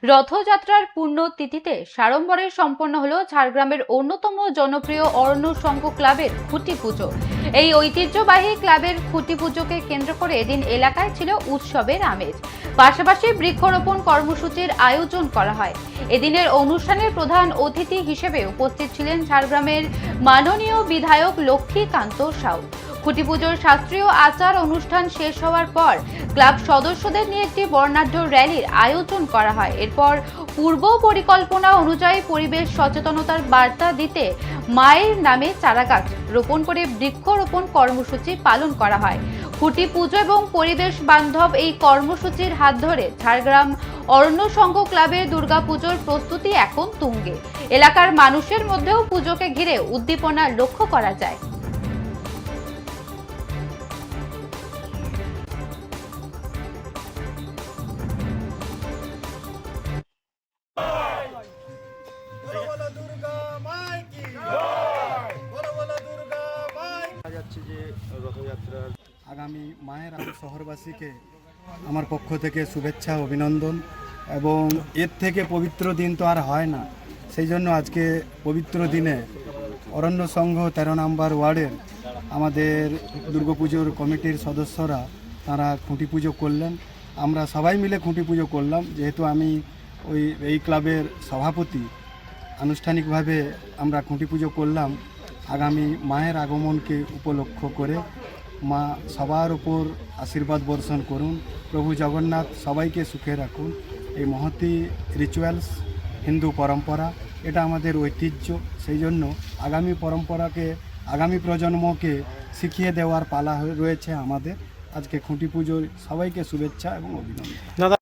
রথযাত্রার পুণ্যতিথিতে সাড়ম্বরে সম্পন্ন হলো ঝাড়গ্রামের অন্যতম জনপ্রিয় অরণ্য সংঘ ক্লাবের খুঁটি পুজো। এই ঐতিহ্যবাহী ক্লাবের খুঁটি পুজোকে কেন্দ্র করে এদিন এলাকায় ছিল উৎসবের আমেজ। পাশাপাশি বৃক্ষরোপণ কর্মসূচির আয়োজন করা হয়। এদিনের অনুষ্ঠানের প্রধান অতিথি হিসেবে উপস্থিত ছিলেন ঝাড়গ্রামের মাননীয় বিধায়ক লক্ষ্মীকান্ত সাউ। খুঁটি পুজোর শাস্ত্রীয় আচার অনুষ্ঠান শেষ হওয়ার পর ক্লাব সদস্যদের নিয়ে একটি বর্ণাঢ্য র্যালির আয়োজন করা হয়। এরপর পূর্ব পরিকল্পনা অনুযায়ী পরিবেশ সচেতনতার বার্তা দিতে মায়ের নামে চারাগাছ রোপণ করে বৃক্ষরোপণ কর্মসূচি পালন করা হয়। খুঁটি পুজো এবং পরিবেশ বান্ধব এই কর্মসূচির হাত ধরে ঝাড়গ্রাম অরণ্য সংঘ ক্লাবের দুর্গাপুজোর প্রস্তুতি এখন তুঙ্গে। এলাকার মানুষের মধ্যেও পুজোকে ঘিরে উদ্দীপনা লক্ষ্য করা যায়। যাচ্ছে যে রথযাত্রার আগামী মায়ের শহরবাসীকে আমার পক্ষ থেকে শুভেচ্ছা অভিনন্দন, এবং এর থেকে পবিত্র দিন তো আর হয় না। সেই জন্য আজকে পবিত্র দিনে অরণ্য সংঘ 13 নম্বর ওয়ার্ডের আমাদের দুর্গাপুজোর কমিটির সদস্যরা তারা খুঁটি পুজো করলেন। আমরা সবাই মিলে খুঁটি পুজো করলাম, যেহেতু আমি এই ক্লাবের সভাপতি। আনুষ্ঠানিকভাবে আমরা খুঁটি পুজো করলাম আগামী মায়ের আগমনকে উপলক্ষ করে। মা সবার উপর আশীর্বাদ বর্ষণ করুন, প্রভু জগন্নাথ সবাইকে সুখে রাখুন। এই মহতী রিচুয়ালস হিন্দু পরম্পরা, এটা আমাদের ঐতিহ্য। সেই জন্য আগামী পরম্পরাকে, আগামী প্রজন্মকে শিখিয়ে দেওয়ার পালা রয়েছে আমাদের। আজকে খুঁটি পুজোর সবাইকে শুভেচ্ছা এবং অভিনন্দন।